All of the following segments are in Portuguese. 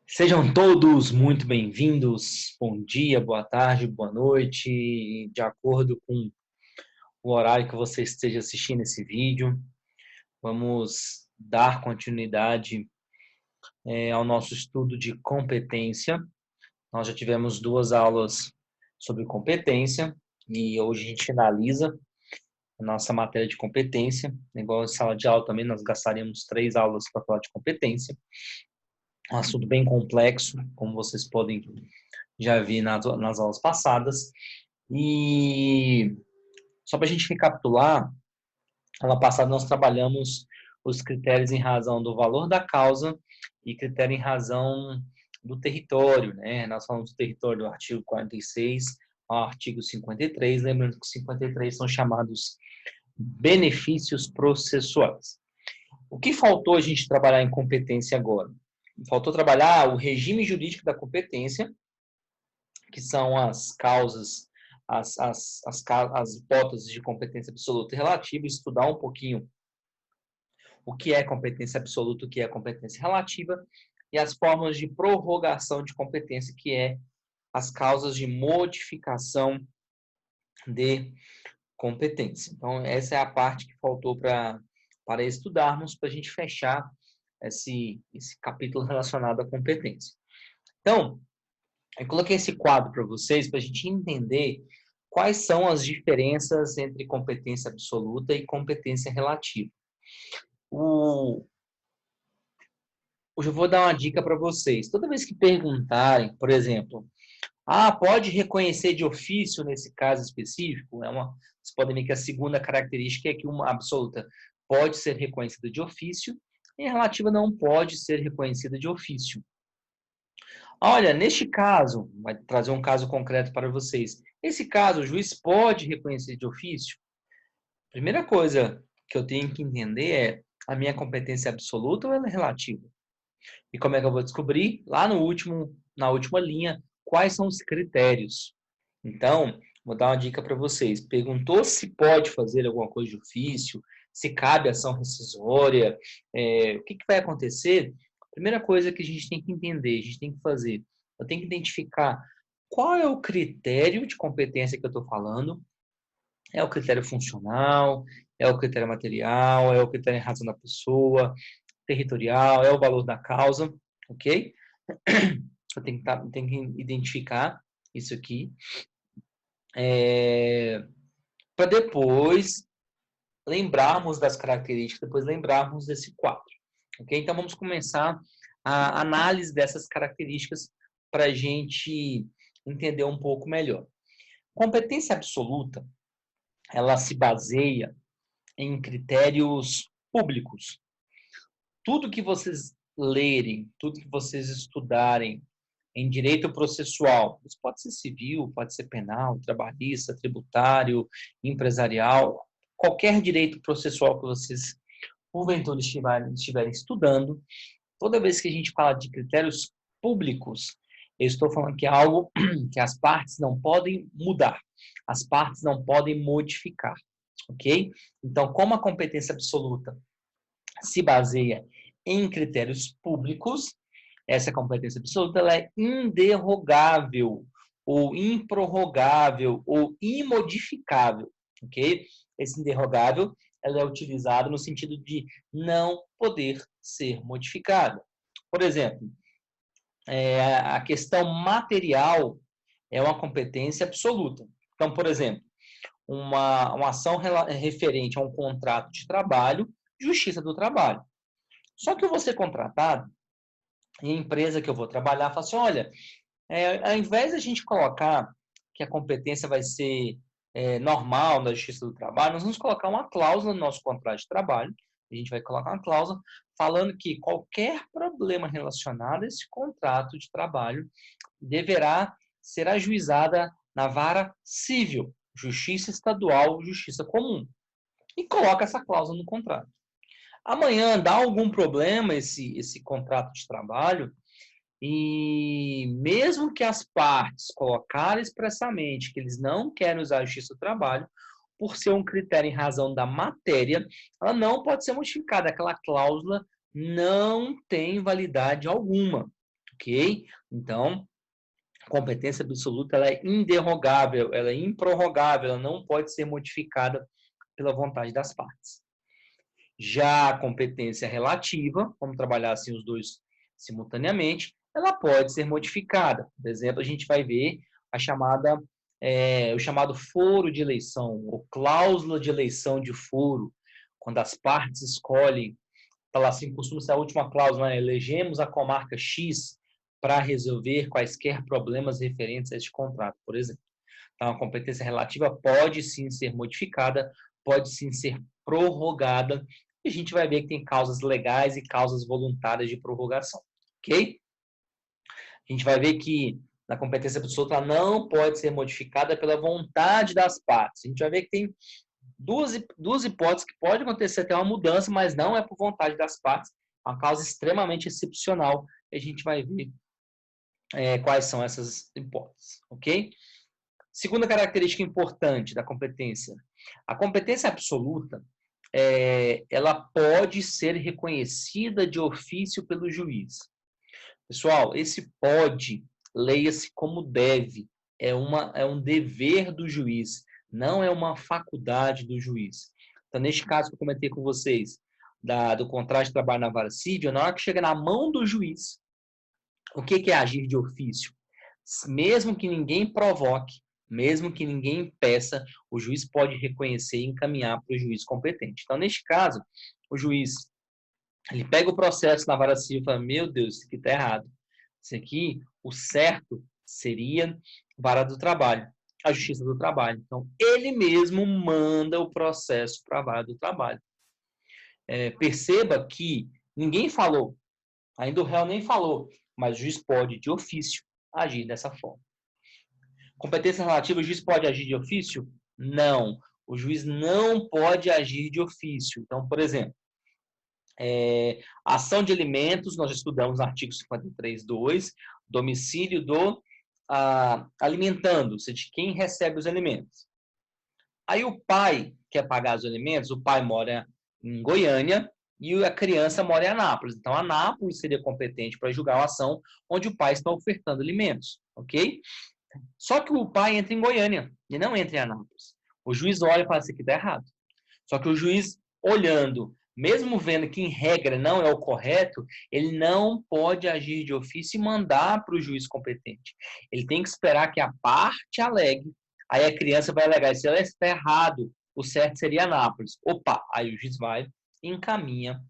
Sejam todos muito bem-vindos. Bom dia, boa tarde, boa noite, de acordo com o horário que você esteja assistindo esse vídeo. Vamos dar continuidade ao nosso estudo de competência. Nós já tivemos 2 aulas sobre competência e hoje a gente finaliza a nossa matéria de competência. Igual em sala de aula também, nós gastaríamos 3 aulas para falar de competência. Um assunto bem complexo, como vocês podem já vi nas aulas passadas. E só para a gente recapitular, aula passada nós trabalhamos os critérios em razão do valor da causa e critério em razão do território, né? Nós falamos do território do artigo 46 ao artigo 53, lembrando que 53 são chamados benefícios processuais. O que faltou a gente trabalhar em competência agora? Faltou trabalhar o regime jurídico da competência, que são as causas, as hipóteses de competência absoluta e relativa, estudar um pouquinho o que é competência absoluta, o que é competência relativa, e as formas de prorrogação de competência, que é as causas de modificação de competência. Então, essa é a parte que faltou para estudarmos, para a gente fechar esse capítulo relacionado à competência. Então, eu coloquei esse quadro para vocês para a gente entender quais são as diferenças entre competência absoluta e competência relativa. Hoje eu vou dar uma dica para vocês. Toda vez que perguntarem, por exemplo, pode reconhecer de ofício nesse caso específico? Vocês podem ver que a segunda característica é que uma absoluta pode ser reconhecida de ofício e a relativa não pode ser reconhecida de ofício. Olha, neste caso, vai trazer um caso concreto para vocês. Esse caso, o juiz pode reconhecer de ofício? Primeira coisa que eu tenho que entender é a minha competência absoluta ou ela é relativa? E como é que eu vou descobrir? Lá na última linha, quais são os critérios? Então, vou dar uma dica para vocês. Perguntou se pode fazer alguma coisa de ofício, se cabe ação rescisória, o que vai acontecer? Primeira coisa que a gente tem que entender, a gente tem que fazer, eu tenho que identificar qual é o critério de competência que eu estou falando. É o critério funcional, é o critério material, é o critério em razão da pessoa, territorial, é o valor da causa, ok? Eu tenho que identificar isso aqui, para depois lembrarmos das características, depois lembrarmos desse quadro, ok? Então, vamos começar a análise dessas características para a gente entender um pouco melhor. Competência absoluta, ela se baseia em critérios públicos. Tudo que vocês lerem, tudo que vocês estudarem em direito processual, isso pode ser civil, pode ser penal, trabalhista, tributário, empresarial, qualquer direito processual que vocês, porventura, estiverem estudando, toda vez que a gente fala de critérios públicos, eu estou falando que é algo que as partes não podem mudar, as partes não podem modificar, ok? Então, como a competência absoluta se baseia em critérios públicos, essa competência absoluta ela é inderrogável, ou improrrogável, ou imodificável, ok? Esse inderrogável ela é utilizado no sentido de não poder ser modificado. Por exemplo, a questão material é uma competência absoluta. Então, por exemplo, uma ação referente a um contrato de trabalho, justiça do trabalho. Só que eu vou ser contratado e a empresa que eu vou trabalhar fala assim, olha, ao invés de a gente colocar que a competência vai ser normal na Justiça do Trabalho, nós vamos colocar uma cláusula no nosso contrato de trabalho, a gente vai colocar uma cláusula falando que qualquer problema relacionado a esse contrato de trabalho deverá ser ajuizada na vara civil, Justiça Estadual, Justiça Comum. E coloca essa cláusula no contrato. Amanhã dá algum problema esse contrato de trabalho, e mesmo que as partes colocarem expressamente que eles não querem usar a justiça do trabalho, por ser um critério em razão da matéria, ela não pode ser modificada, aquela cláusula não tem validade alguma, ok? Então, a competência absoluta ela é inderrogável, ela é improrrogável, ela não pode ser modificada pela vontade das partes. Já a competência relativa, vamos trabalhar assim os dois simultaneamente, ela pode ser modificada. Por exemplo, a gente vai ver a chamada, o chamado foro de eleição, ou cláusula de eleição de foro, quando as partes escolhem, falar assim, costuma ser a última cláusula, né? Elegemos a comarca X para resolver quaisquer problemas referentes a este contrato, por exemplo. Então, a competência relativa pode sim ser modificada, pode sim ser prorrogada, e a gente vai ver que tem causas legais e causas voluntárias de prorrogação, ok? A gente vai ver que na competência absoluta ela não pode ser modificada pela vontade das partes. A gente vai ver que tem duas hipóteses que pode acontecer até uma mudança, mas não é por vontade das partes, é uma causa extremamente excepcional, e a gente vai ver quais são essas hipóteses, ok? Segunda característica importante da competência. A competência absoluta, ela pode ser reconhecida de ofício pelo juiz. Pessoal, esse pode, leia-se como deve. É um dever do juiz, não é uma faculdade do juiz. Então, neste caso que eu comentei com vocês, do contrato de trabalho na vara civil, na hora que chega na mão do juiz, o que é agir de ofício? Mesmo que ninguém provoque, mesmo que ninguém peça, o juiz pode reconhecer e encaminhar para o juiz competente. Então, neste caso, o juiz ele pega o processo na vara civil e fala, meu Deus, isso aqui está errado. Isso aqui, o certo seria vara do trabalho, a justiça do trabalho. Então, ele mesmo manda o processo para a vara do trabalho. Perceba que ninguém falou, ainda o réu nem falou, mas o juiz pode, de ofício, agir dessa forma. Competência relativa, o juiz pode agir de ofício? Não. O juiz não pode agir de ofício. Então, por exemplo, ação de alimentos, nós estudamos no artigo 53.2, domicílio do alimentando, ou seja, de quem recebe os alimentos. Aí o pai quer pagar os alimentos, o pai mora em Goiânia e a criança mora em Anápolis. Então, Anápolis seria competente para julgar uma ação onde o pai está ofertando alimentos, ok? Só que o pai entra em Goiânia e não entra em Anápolis. O juiz olha e fala, isso aqui está errado. Só que o juiz, olhando, mesmo vendo que em regra não é o correto, ele não pode agir de ofício e mandar para o juiz competente. Ele tem que esperar que a parte alegue, aí a criança vai alegar, se ela está errado, o certo seria Anápolis. Opa, aí o juiz vai e encaminha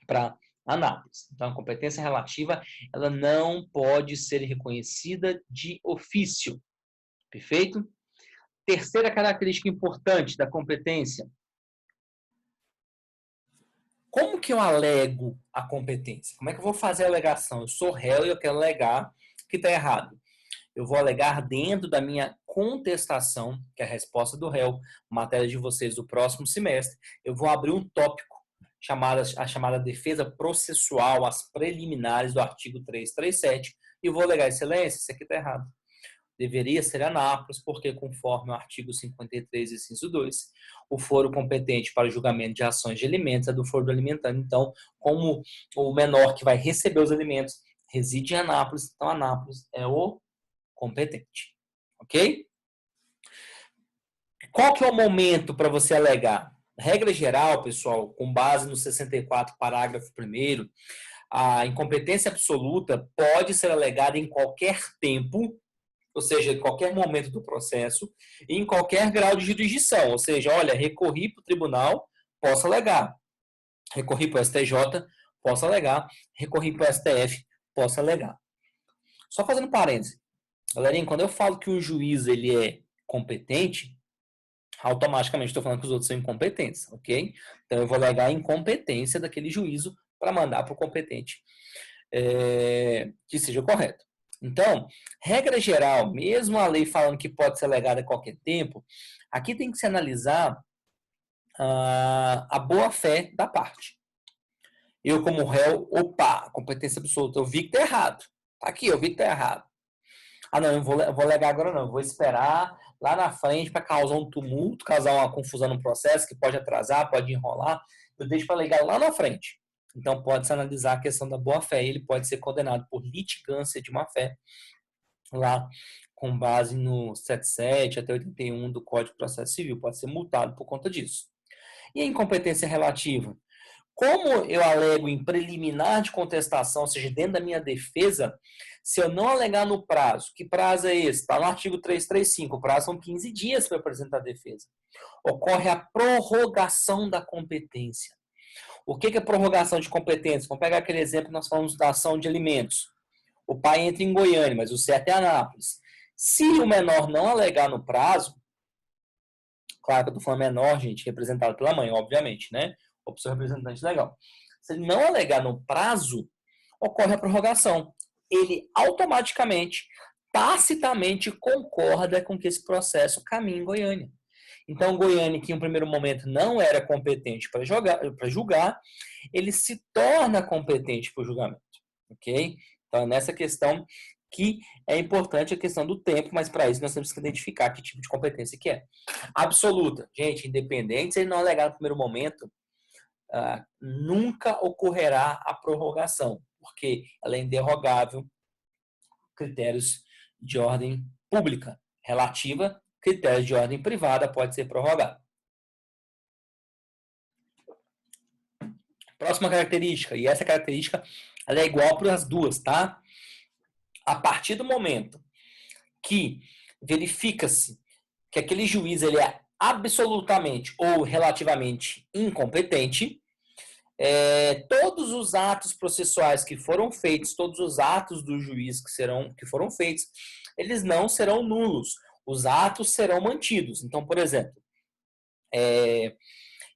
para Anápolis. Então, a competência relativa, ela não pode ser reconhecida de ofício. Perfeito? Terceira característica importante da competência. Como que eu alego a competência? Como é que eu vou fazer a alegação? Eu sou réu e eu quero alegar que está errado. Eu vou alegar dentro da minha contestação, que é a resposta do réu, matéria de vocês do próximo semestre. Eu vou abrir um tópico, a chamada defesa processual, as preliminares do artigo 337, e vou alegar, excelência, isso aqui está errado. Deveria ser Anápolis, porque, conforme o artigo 53, inciso 2, o foro competente para o julgamento de ações de alimentos é do foro do alimentando. Então, como o menor que vai receber os alimentos reside em Anápolis, então Anápolis é o competente. Ok? Qual que é o momento para você alegar? Regra geral, pessoal, com base no 64, parágrafo 1º, a incompetência absoluta pode ser alegada em qualquer tempo, ou seja, em qualquer momento do processo, e em qualquer grau de jurisdição. Ou seja, olha, recorri para o tribunal, posso alegar. Recorri para o STJ, posso alegar. Recorri para o STF, posso alegar. Só fazendo parênteses. Galerinha, quando eu falo que o juiz ele é competente, automaticamente estou falando que os outros são incompetentes, ok? Então, eu vou alegar a incompetência daquele juízo para mandar para o competente que seja correto. Então, regra geral, mesmo a lei falando que pode ser alegada a qualquer tempo, aqui tem que se analisar a boa-fé da parte. Eu, como réu, opa, competência absoluta, eu vi que está errado. Tá aqui, eu vi que está errado. Ah, não, eu vou alegar agora não, eu vou esperar lá na frente para causar um tumulto, causar uma confusão no processo que pode atrasar, pode enrolar. Eu deixo para alegar lá na frente. Então, pode-se analisar a questão da boa-fé. Ele pode ser condenado por litigância de má-fé, lá com base no 77 até 81 do Código de Processo Civil. Pode ser multado por conta disso. E a incompetência relativa? Como eu alego em preliminar de contestação, ou seja, dentro da minha defesa, se eu não alegar no prazo, que prazo é esse? Está no artigo 335, o prazo são 15 dias para apresentar a defesa. Ocorre a prorrogação da competência. O que é prorrogação de competência? Vamos pegar aquele exemplo que nós falamos da ação de alimentos. O pai entra em Goiânia, mas o certo é Anápolis. Se o menor não alegar no prazo, claro que eu estou falando menor, gente, representado pela mãe, obviamente, né? Ou pelo seu representante legal. Se ele não alegar no prazo, ocorre a prorrogação. Ele automaticamente, tacitamente, concorda com que esse processo caminhe em Goiânia. Então, Goiânia, que em um primeiro momento não era competente para julgar, ele se torna competente para o julgamento. Ok? Então, é nessa questão que é importante a questão do tempo, mas para isso nós temos que identificar que tipo de competência que é. Absoluta. Gente, independente se ele não alegar no primeiro momento, nunca ocorrerá a prorrogação, porque ela é inderrogável, critérios de ordem pública. Relativa, critérios de ordem privada pode ser prorrogado. Próxima característica, e essa característica ela é igual para as duas, tá? A partir do momento que verifica-se que aquele juiz ele é absolutamente ou relativamente incompetente, todos os atos processuais que foram feitos, todos os atos do juiz que foram feitos, eles não serão nulos. Os atos serão mantidos. Então, por exemplo,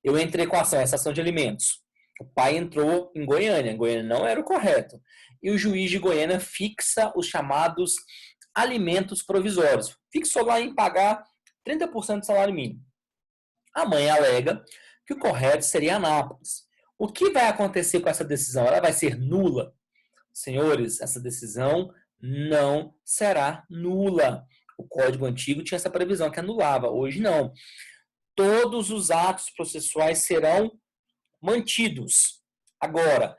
eu entrei com essa ação de alimentos. O pai entrou em Goiânia. Goiânia não era o correto. E o juiz de Goiânia fixa os chamados alimentos provisórios. Fixou lá em pagar 30% do salário mínimo. A mãe alega que o correto seria Anápolis. O que vai acontecer com essa decisão? Ela vai ser nula? Senhores, essa decisão não será nula. O Código Antigo tinha essa previsão que anulava. Hoje não. Todos os atos processuais serão mantidos. Agora,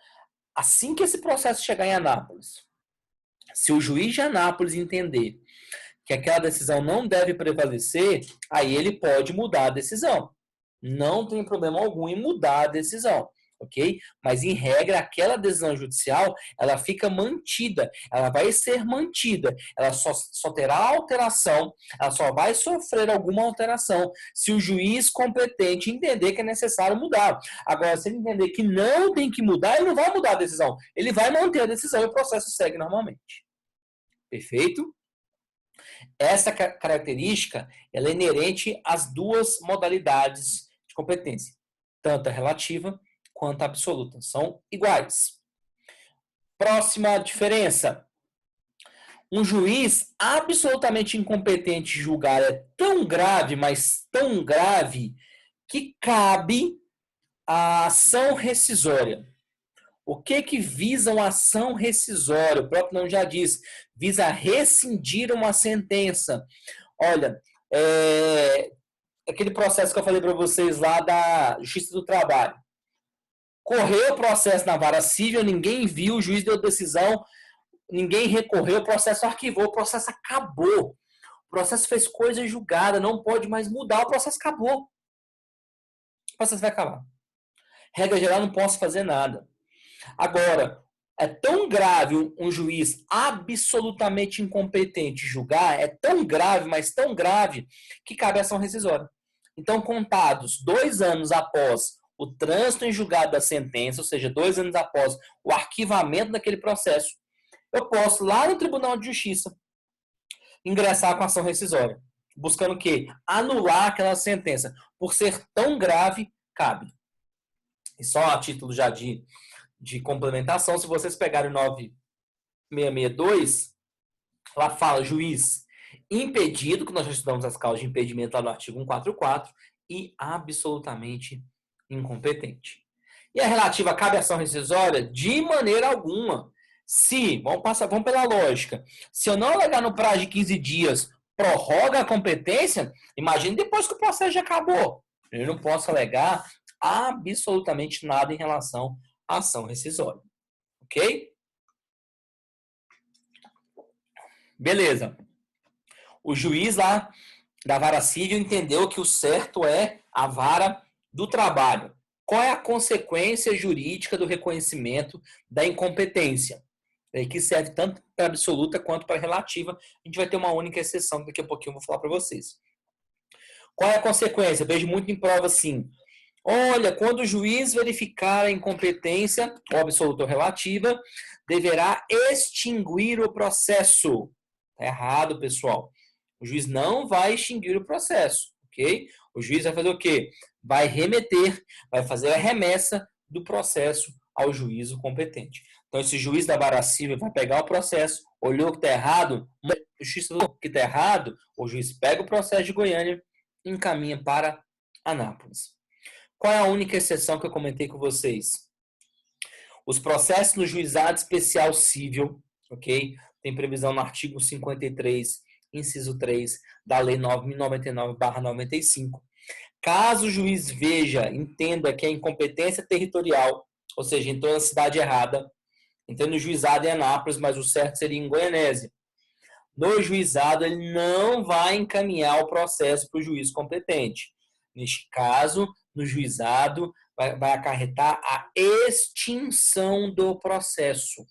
assim que esse processo chegar em Anápolis, se o juiz de Anápolis entender que aquela decisão não deve prevalecer, aí ele pode mudar a decisão. Não tem problema algum em mudar a decisão, ok? Mas, em regra, aquela decisão judicial, ela fica mantida, ela vai ser mantida, ela só terá alteração, ela só vai sofrer alguma alteração se o juiz competente entender que é necessário mudar. Agora, se ele entender que não tem que mudar, ele não vai mudar a decisão, ele vai manter a decisão e o processo segue normalmente. Perfeito? Essa característica ela é inerente às duas modalidades de competência, tanto a relativa quanto a absoluta. São iguais. Próxima diferença. Um juiz absolutamente incompetente de julgar é tão grave, mas tão grave, que cabe a ação rescisória. O que visa uma ação rescisória? O próprio nome já diz, visa rescindir uma sentença. Olha, aquele processo que eu falei para vocês lá da Justiça do Trabalho. Correu o processo na vara civil, ninguém viu, o juiz deu decisão, ninguém recorreu, o processo arquivou, o processo acabou. O processo fez coisa julgada, não pode mais mudar, o processo acabou. O processo vai acabar. Regra geral, não posso fazer nada. Agora, é tão grave um juiz absolutamente incompetente julgar, é tão grave, mas tão grave, que cabe ação rescisória. Então, contados 2 anos após o trânsito em julgado da sentença, ou seja, 2 anos após o arquivamento daquele processo, eu posso, lá no Tribunal de Justiça, ingressar com ação rescisória. Buscando o quê? Anular aquela sentença. Por ser tão grave, cabe. E só a título já de complementação, se vocês pegarem o 9662, lá fala juiz impedido, que nós já estudamos as causas de impedimento lá no artigo 144, e absolutamente incompetente. E a relativa cabe ação rescisória? De maneira alguma. Se, vamos pela lógica, se eu não alegar no prazo de 15 dias, prorroga a competência, imagine depois que o processo já acabou. Eu não posso alegar absolutamente nada em relação ação rescisória. Ok? Beleza. O juiz lá da vara civil entendeu que o certo é a vara do trabalho. Qual é a consequência jurídica do reconhecimento da incompetência? Que serve tanto para absoluta quanto para relativa. A gente vai ter uma única exceção, que daqui a pouquinho eu vou falar para vocês. Qual é a consequência? Eu vejo muito em prova assim. Olha, quando o juiz verificar a incompetência, ou absoluta ou relativa, deverá extinguir o processo. Está errado, pessoal. O juiz não vai extinguir o processo, ok? O juiz vai fazer o quê? Vai remeter, vai fazer a remessa do processo ao juízo competente. Então, esse juiz da vara civil vai pegar o processo, olhou que está errado, a justiça falou que está errado, o juiz pega o processo de Goiânia e encaminha para Anápolis. Qual é a única exceção que eu comentei com vocês? Os processos no juizado especial civil, ok? Tem previsão no artigo 53, inciso 3, da Lei 9.099/95. Caso o juiz veja, entenda que a incompetência territorial, ou seja, entrou na cidade errada, entrou no juizado em Anápolis, mas o certo seria em Goianésia. No juizado, ele não vai encaminhar o processo para o juiz competente. Neste caso, no juizado, vai acarretar a extinção do processo.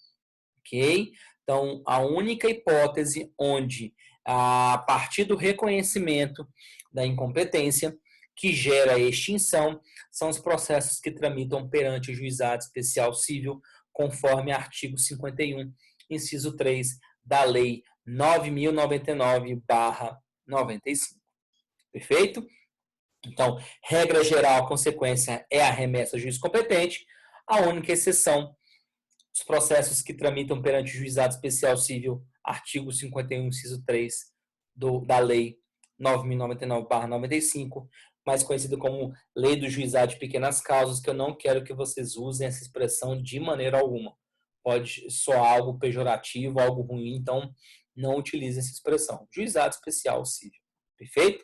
Ok? Então, a única hipótese onde, a partir do reconhecimento da incompetência, que gera a extinção, são os processos que tramitam perante o juizado especial civil, conforme artigo 51, inciso 3, da Lei 9.099/95. Perfeito? Então, regra geral, a consequência é a remessa ao juiz competente. A única exceção, os processos que tramitam perante o juizado especial civil, artigo 51, inciso 3 da Lei 9.099/95, mais conhecido como Lei do Juizado de Pequenas Causas, que eu não quero que vocês usem essa expressão de maneira alguma. Pode soar algo pejorativo, algo ruim, então não utilize essa expressão. Juizado especial civil. Perfeito?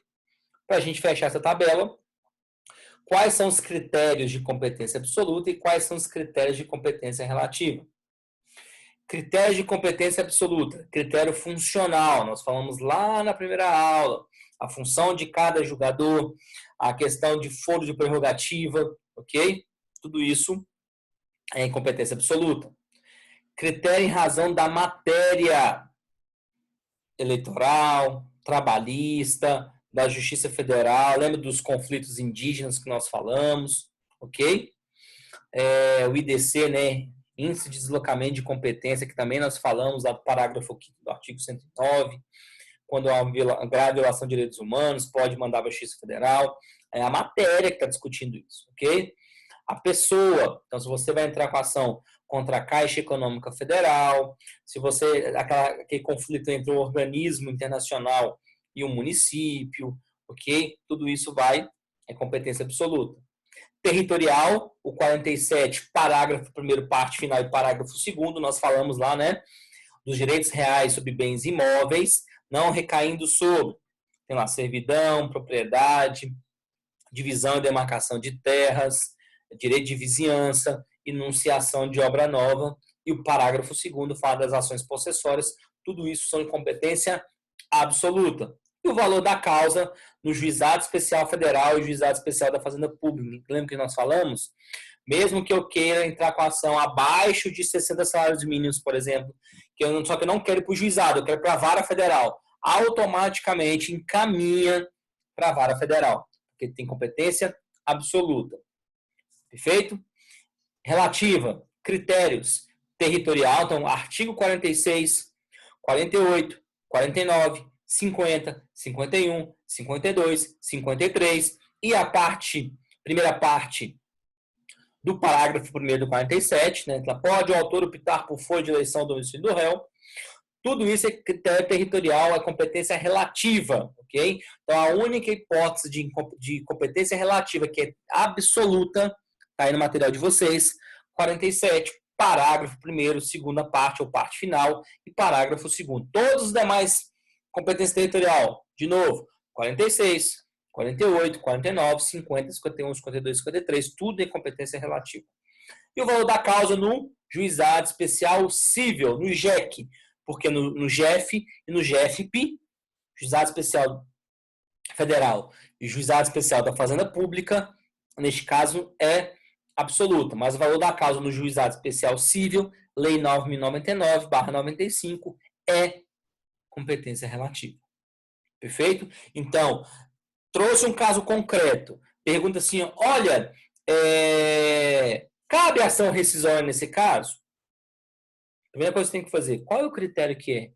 Para a gente fechar essa tabela, quais são os critérios de competência absoluta e quais são os critérios de competência relativa? Critérios de competência absoluta, critério funcional, nós falamos lá na primeira aula, a função de cada julgador, a questão de foro de prerrogativa, ok? Tudo isso é em competência absoluta. Critério em razão da matéria eleitoral, trabalhista, da Justiça Federal, lembra dos conflitos indígenas que nós falamos, ok? O IDC, né? Índice de deslocamento de competência, que também nós falamos lá do parágrafo 5º do artigo 109, quando há uma grave violação de direitos humanos, pode mandar para a Justiça Federal. É a matéria que está discutindo isso, ok? A pessoa, então se você vai entrar com ação contra a Caixa Econômica Federal, se você, aquele conflito entre o organismo internacional e o município, ok? Tudo isso é competência absoluta. Territorial, o 47, parágrafo 1º, parte final e parágrafo 2º, nós falamos lá, né, dos direitos reais sobre bens imóveis, não recaindo sobre, tem lá, servidão, propriedade, divisão e demarcação de terras, direito de vizinhança, enunciação de obra nova, e o parágrafo 2º fala das ações possessórias, tudo isso são de competência absoluta. E o valor da causa no Juizado Especial Federal e Juizado Especial da Fazenda Pública. Lembra que nós falamos? Mesmo que eu queira entrar com a ação abaixo de 60 salários mínimos, por exemplo, só que eu não quero ir para o juizado, eu quero ir para a vara federal, automaticamente encaminha para a vara federal, porque tem competência absoluta. Perfeito? Relativa, critérios, territorial, então artigo 46, 48, 49, 50, 51, 52, 53 e a primeira parte do parágrafo 1º do 47, né? Pode o autor optar por foro de eleição do domicílio do réu. Tudo isso é critério territorial, é competência relativa, ok? Então, a única hipótese de competência relativa que é absoluta, está aí no material de vocês, 47, parágrafo 1º, segunda parte ou parte final, e parágrafo 2º. Todos os demais competência territorial, de novo, 46, 48, 49, 50, 51, 52, 53, tudo é competência relativa. E o valor da causa no Juizado Especial Cível, no JEC, porque no GEF e no GFP, Juizado Especial Federal e Juizado Especial da Fazenda Pública, neste caso é absoluta, mas o valor da causa no Juizado Especial Cível, Lei 9.099/95, é competência relativa. Perfeito? Então, trouxe um caso concreto. Pergunta assim, olha, cabe ação rescisória nesse caso? A primeira coisa que você tem que fazer, qual é o critério que é?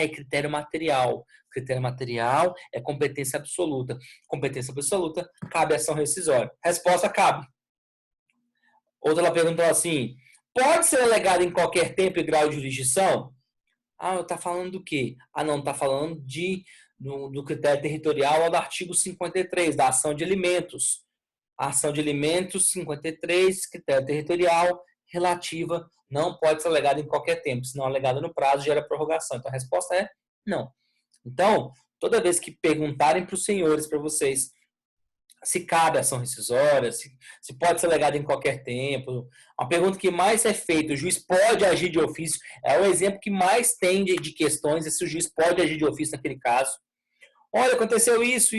É critério material. Critério material é competência absoluta. Competência absoluta, cabe ação rescisória. Resposta, cabe. Outra, ela perguntou assim, pode ser alegado em qualquer tempo e grau de jurisdição? Está falando do quê? Não, está falando do critério territorial do artigo 53, da ação de alimentos. A ação de alimentos, 53, critério territorial, relativa, não pode ser alegada em qualquer tempo. Se não alegada no prazo, gera prorrogação. Então, a resposta é não. Então, toda vez que perguntarem para os senhores, para vocês, se cabe ação rescisória, se pode ser alegada em qualquer tempo, a pergunta que mais é feita, o juiz pode agir de ofício, é o exemplo que mais tem de questões, se o juiz pode agir de ofício naquele caso. Olha, aconteceu isso,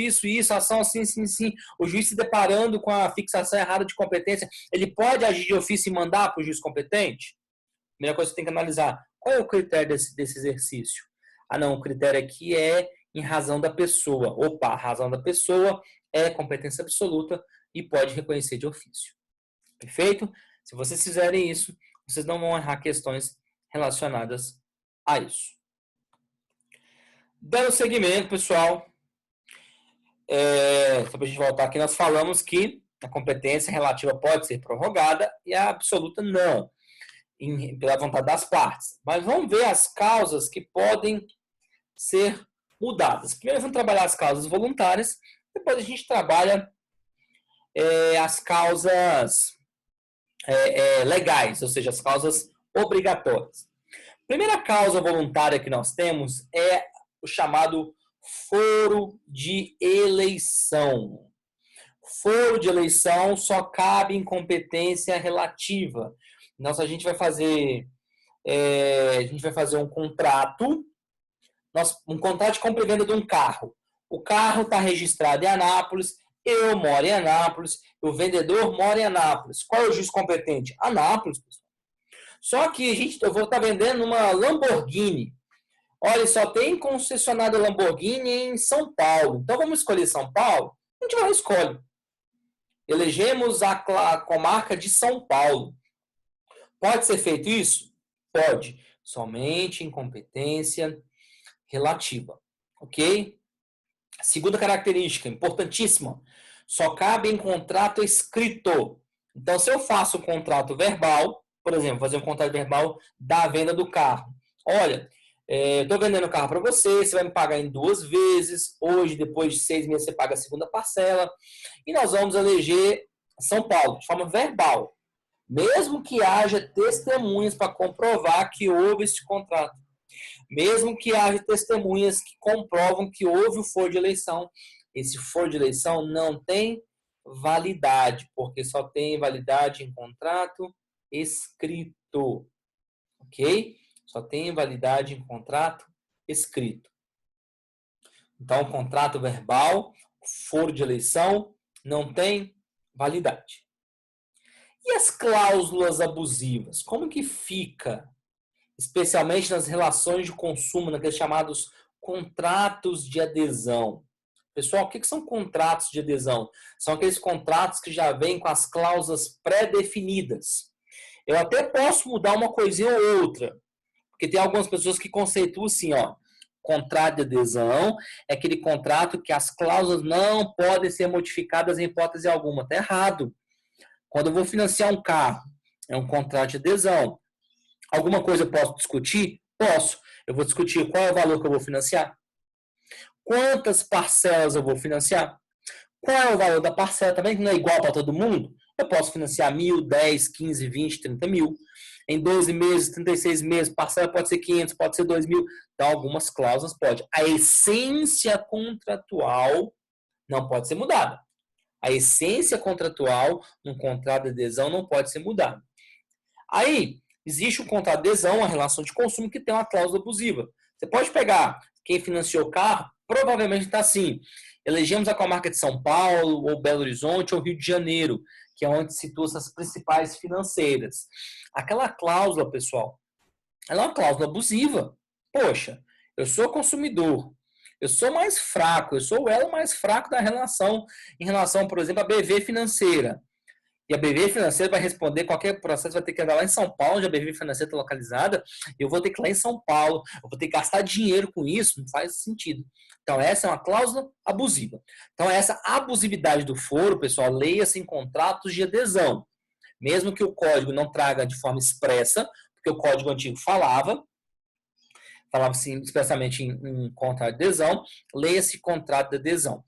ação assim, sim. O juiz se deparando com a fixação errada de competência, ele pode agir de ofício e mandar para o juiz competente? Primeira coisa que você tem que analisar, qual é o critério desse exercício? Não, o critério aqui é em razão da pessoa. A razão da pessoa é competência absoluta e pode reconhecer de ofício. Perfeito? Se vocês fizerem isso, vocês não vão errar questões relacionadas a isso. Dando seguimento, pessoal, só para a gente voltar aqui, nós falamos que a competência relativa pode ser prorrogada e a absoluta não, pela vontade das partes. Mas vamos ver as causas que podem ser mudadas. Primeiro vamos trabalhar as causas voluntárias, depois a gente trabalha as causas legais, ou seja, as causas obrigatórias. A primeira causa voluntária que nós temos é o chamado foro de eleição. Foro de eleição só cabe em competência relativa. Então, se a gente vai fazer um contrato, um contrato de compra e venda de um carro. O carro está registrado em Anápolis, eu moro em Anápolis, o vendedor mora em Anápolis. Qual é o juiz competente? Anápolis, pessoal. Só que eu vou estar vendendo uma Lamborghini. Olha, só tem concessionária Lamborghini em São Paulo. Então vamos escolher São Paulo? A gente vai escolher. Elegemos a comarca de São Paulo. Pode ser feito isso? Pode. Somente em competência relativa. Ok? Segunda característica, importantíssima. Só cabe em contrato escrito. Então, se eu faço um contrato verbal, por exemplo, fazer um contrato verbal da venda do carro. Olha, estou vendendo o carro para você, você vai me pagar em 2 vezes. Hoje, depois de 6 meses, você paga a segunda parcela. E nós vamos eleger São Paulo, de forma verbal. Mesmo que haja testemunhas para comprovar que houve esse contrato. Mesmo que haja testemunhas que comprovam que houve o foro de eleição. Esse foro de eleição não tem validade, porque só tem validade em contrato escrito. Ok? Só tem validade em contrato escrito. Então, contrato verbal, foro de eleição, não tem validade. E as cláusulas abusivas? Como que fica? Especialmente nas relações de consumo, naqueles chamados contratos de adesão. Pessoal, o que são contratos de adesão? São aqueles contratos que já vêm com as cláusulas pré-definidas. Eu até posso mudar uma coisinha ou outra, porque tem algumas pessoas que conceituam assim, contrato de adesão é aquele contrato que as cláusulas não podem ser modificadas em hipótese alguma. Está errado. Quando eu vou financiar um carro, é um contrato de adesão. Alguma coisa eu posso discutir? Posso. Eu vou discutir qual é o valor que eu vou financiar. Quantas parcelas eu vou financiar? Qual é o valor da parcela também, que não é igual para todo mundo? Eu posso financiar 1.000, 10, 15, 20, 30 mil. Em 12 meses, 36 meses, parcela pode ser 500, pode ser 2.000. Então, algumas cláusulas pode. A essência contratual não pode ser mudada. A essência contratual num contrato de adesão não pode ser mudada. Aí, existe um contrato de adesão, uma relação de consumo que tem uma cláusula abusiva. Você pode pegar quem financiou o carro, provavelmente está assim. Elegemos a comarca de São Paulo, ou Belo Horizonte, ou Rio de Janeiro, que é onde se situam as principais financeiras. Aquela cláusula, pessoal, ela é uma cláusula abusiva. Poxa, eu sou consumidor, eu sou mais fraco, eu sou o elo mais fraco da relação, em relação, por exemplo, à BV financeira. E a BV financeira vai responder qualquer processo, vai ter que andar lá em São Paulo, onde a BV financeira está localizada, eu vou ter que ir lá em São Paulo, eu vou ter que gastar dinheiro com isso, não faz sentido. Então, essa é uma cláusula abusiva. Então, essa abusividade do foro, pessoal, leia-se em contratos de adesão. Mesmo que o código não traga de forma expressa, porque o código antigo falava assim, expressamente em contrato de adesão, leia-se contrato de adesão.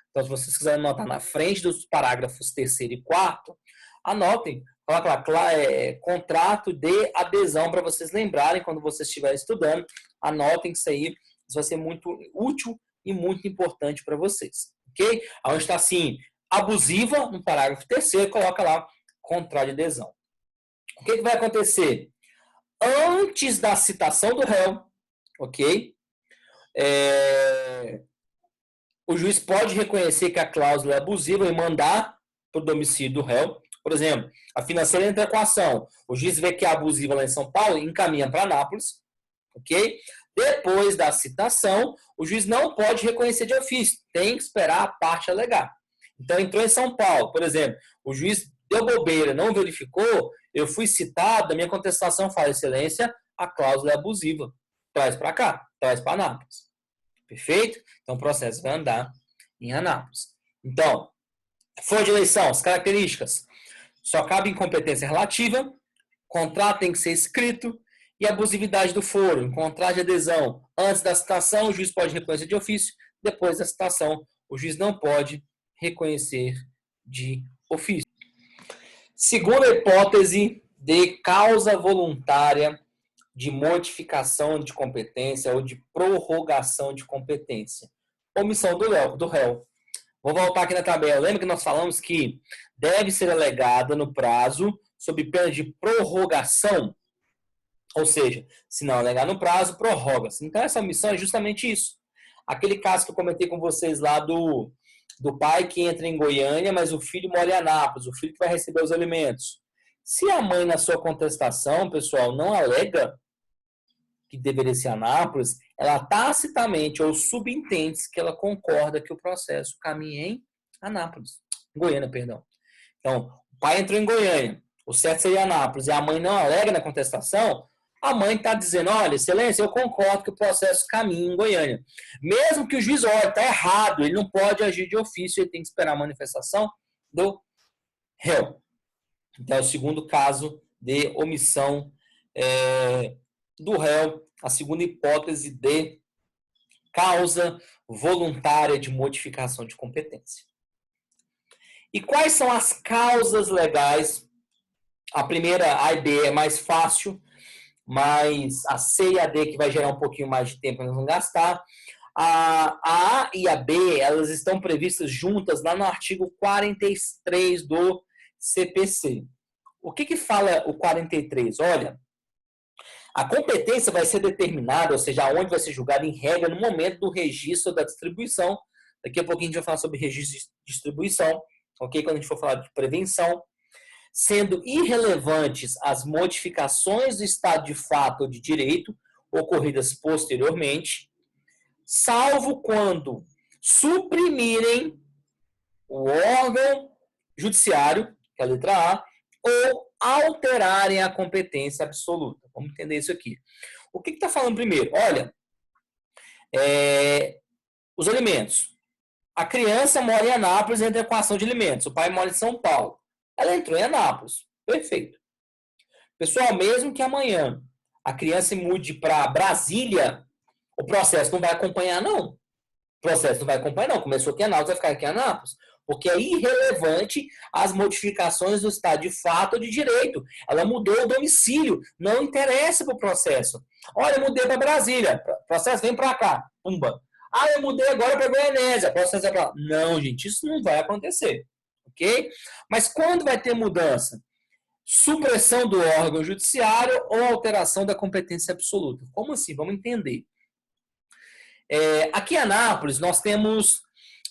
Então, se vocês quiserem anotar na frente dos parágrafos 3º e 4º, anotem, coloca lá, contrato de adesão, para vocês lembrarem quando vocês estiverem estudando, anotem isso aí, isso vai ser muito útil e muito importante para vocês, ok? Onde está assim, abusiva, no parágrafo 3º, coloca lá, contrato de adesão. O que vai acontecer? Antes da citação do réu, ok? O juiz pode reconhecer que a cláusula é abusiva e mandar para o domicílio do réu. Por exemplo, a financeira entra com a ação. O juiz vê que é abusiva lá em São Paulo e encaminha para Anápolis. Ok? Depois da citação, o juiz não pode reconhecer de ofício. Tem que esperar a parte alegar. Então, entrou em São Paulo, por exemplo, o juiz deu bobeira, não verificou, eu fui citado, a minha contestação fala, excelência, a cláusula é abusiva. Traz para cá, traz para Anápolis. Perfeito? Então, o processo vai andar em Anápolis. Então, folha de eleição, as características. Só cabe incompetência relativa, contrato tem que ser escrito, e abusividade do foro, em contrato de adesão. Antes da citação, o juiz pode reconhecer de ofício, depois da citação, o juiz não pode reconhecer de ofício. Segunda hipótese de causa voluntária de modificação de competência ou de prorrogação de competência. Omissão do réu. Vou voltar aqui na tabela. Lembra que nós falamos que deve ser alegada no prazo sob pena de prorrogação? Ou seja, se não alegar no prazo, prorroga-se. Então, essa omissão é justamente isso. Aquele caso que eu comentei com vocês lá do pai que entra em Goiânia, mas o filho mora em Anápolis, o filho que vai receber os alimentos. Se a mãe, na sua contestação, pessoal, não alega que deveria ser Anápolis, ela tacitamente ou subentende que ela concorda que o processo caminha em Anápolis. Goiânia, perdão. Então, o pai entrou em Goiânia, o certo seria Anápolis, e a mãe não alega na contestação, a mãe está dizendo, olha, excelência, eu concordo que o processo caminha em Goiânia. Mesmo que o juiz, olha, está errado, ele não pode agir de ofício, ele tem que esperar a manifestação do réu. Então, é o segundo caso de omissão do réu, a segunda hipótese de causa voluntária de modificação de competência. E quais são as causas legais? A primeira, A e B, é mais fácil, mas a C e a D, que vai gerar um pouquinho mais de tempo, nós vamos gastar. A A e a B, elas estão previstas juntas lá no artigo 43 do CPC. O que fala o 43? Olha, a competência vai ser determinada, ou seja, onde vai ser julgada em regra no momento do registro da distribuição. Daqui a pouquinho a gente vai falar sobre registro de distribuição, ok? Quando a gente for falar de prevenção. Sendo irrelevantes as modificações do estado de fato ou de direito ocorridas posteriormente, salvo quando suprimirem o órgão judiciário, que é a letra A, ou alterarem a competência absoluta. Vamos entender isso aqui. O que está falando primeiro? Olha, os alimentos. A criança mora em Anápolis e entra com a ação de alimentos. O pai mora em São Paulo. Ela entrou em Anápolis. Perfeito. Pessoal, mesmo que amanhã a criança mude para Brasília, o processo não vai acompanhar, não. O processo não vai acompanhar, não. Começou aqui em Anápolis, vai ficar aqui em Anápolis. Porque é irrelevante as modificações do estado de fato ou de direito. Ela mudou o domicílio. Não interessa para o processo. Olha, eu mudei para Brasília. O processo vem para cá. Pumba. Ah, eu mudei agora para Goianésia. O processo é para lá. Não, gente, isso não vai acontecer. Ok? Mas quando vai ter mudança? supressão do órgão judiciário ou alteração da competência absoluta. Como assim? Vamos entender. Aqui em Anápolis, nós temos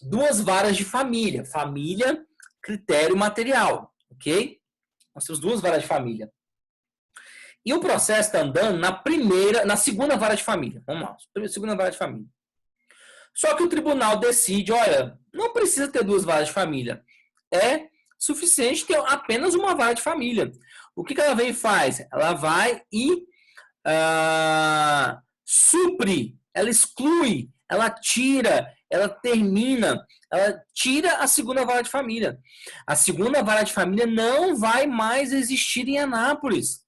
duas varas de família. Família, critério material, ok? Nós temos duas varas de família. E o processo está andando na segunda vara de família. Vamos lá, segunda vara de família. Só que o tribunal decide, olha, não precisa ter duas varas de família. É suficiente ter apenas uma vara de família. O que ela vem e faz? Ela vai e supre, ela exclui, ela tira, ela termina, ela tira a segunda vara de família. A segunda vara de família não vai mais existir em Anápolis.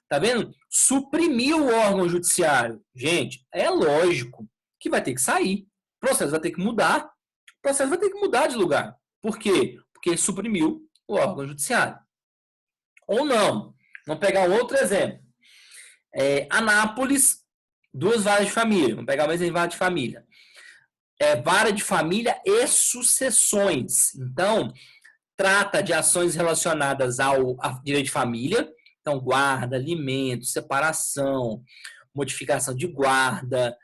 Tá vendo? Suprimiu o órgão judiciário. Gente, é lógico que vai ter que sair. O processo vai ter que mudar. O processo vai ter que mudar de lugar. Por quê? Porque suprimiu o órgão judiciário. Ou não. Vamos pegar um outro exemplo. Anápolis, duas varas de família. Vamos pegar mais vara de família. Vara de família e sucessões. Então, trata de ações relacionadas ao direito de família. Então, guarda, alimento, separação, modificação de guarda,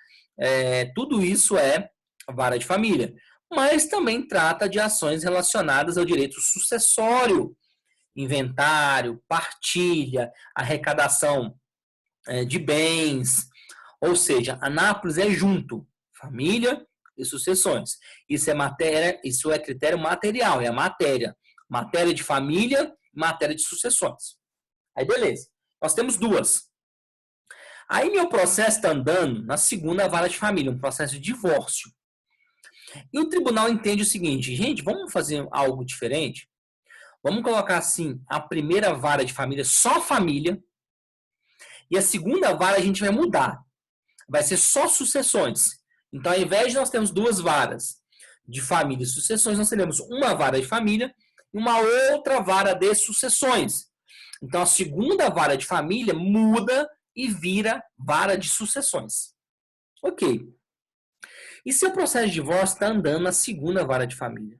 tudo isso é vara de família. Mas também trata de ações relacionadas ao direito sucessório, inventário, partilha, arrecadação de bens. Ou seja, Anápolis é junto, família e sucessões. Isso é critério material, é a matéria. Matéria de família, matéria de sucessões. Aí, beleza. Nós temos duas. Aí, meu processo está andando na segunda vara de família, um processo de divórcio. E o tribunal entende o seguinte, gente, vamos fazer algo diferente? Vamos colocar assim, a primeira vara de família só família, e a segunda vara a gente vai mudar. Vai ser só sucessões. Então, ao invés de nós termos duas varas de família e sucessões, nós teremos uma vara de família e uma outra vara de sucessões. Então, a segunda vara de família muda e vira vara de sucessões. Ok. E se o processo de divórcio está andando na segunda vara de família?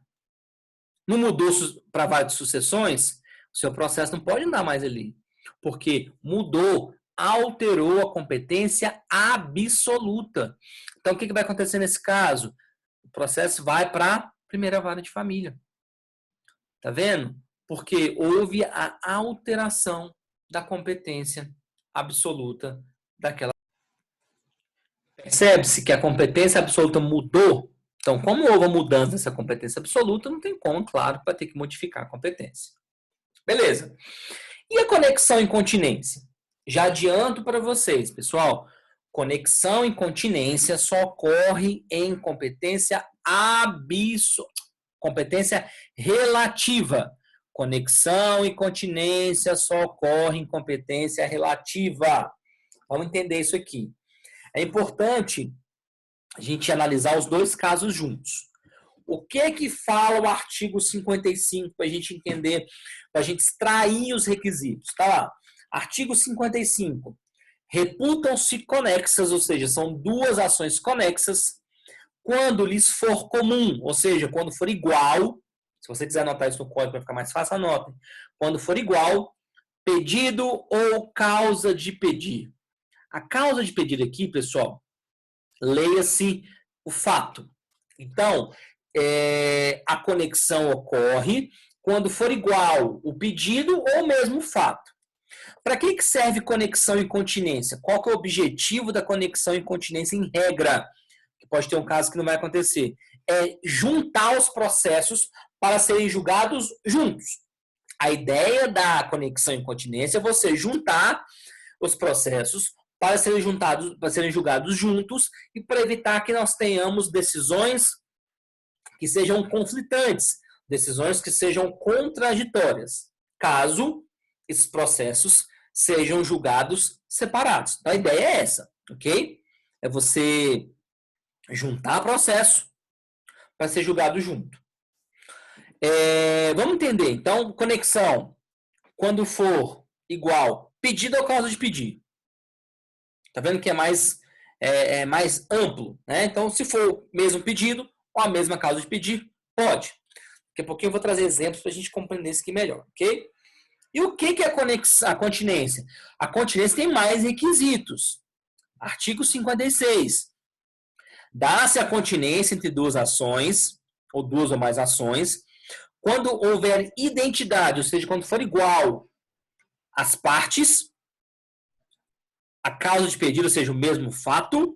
Não mudou para a vara de sucessões? O seu processo não pode andar mais ali. Porque mudou, alterou a competência absoluta. Então, o que vai acontecer nesse caso? O processo vai para a primeira vara de família. Tá vendo? Porque houve a alteração da competência absoluta daquela. Percebe-se que a competência absoluta mudou? Então, como houve a mudança dessa competência absoluta, não tem como, claro, vai ter que modificar a competência. Beleza. E a conexão e continência? Já adianto para vocês, pessoal, conexão e continência só ocorre em competência competência relativa. Conexão e continência só ocorrem em competência relativa. Vamos entender isso aqui. É importante a gente analisar os dois casos juntos. O que fala o artigo 55 para a gente entender, para a gente extrair os requisitos? Tá lá. Artigo 55. Reputam-se conexas, ou seja, são duas ações conexas, quando lhes for comum, ou seja, quando for igual. Se você quiser anotar isso no código para ficar mais fácil, anotem. Quando for igual, pedido ou causa de pedir. A causa de pedir aqui, pessoal, leia-se o fato. Então, a conexão ocorre quando for igual o pedido ou mesmo o fato. Para que serve conexão e continência? Qual que é o objetivo da conexão e continência em regra? Que pode ter um caso que não vai acontecer. É juntar os processos para serem julgados juntos. A ideia da conexão e continência é você juntar os processos para serem julgados juntos e para evitar que nós tenhamos decisões que sejam conflitantes, decisões que sejam contraditórias, caso esses processos sejam julgados separados. Então, a ideia é essa, ok? É você juntar processo para ser julgado junto. Vamos entender. Então, conexão, quando for igual, pedido ou causa de pedir. Tá vendo que é mais amplo, né? Então, se for o mesmo pedido ou a mesma causa de pedir, pode. Daqui a pouquinho eu vou trazer exemplos para a gente compreender isso aqui melhor, ok? E o que é a continência? A continência tem mais requisitos. Artigo 56. Dá-se a continência entre duas ações, ou duas ou mais ações, quando houver identidade, ou seja, quando for igual as partes, a causa de pedido, ou seja, o mesmo fato,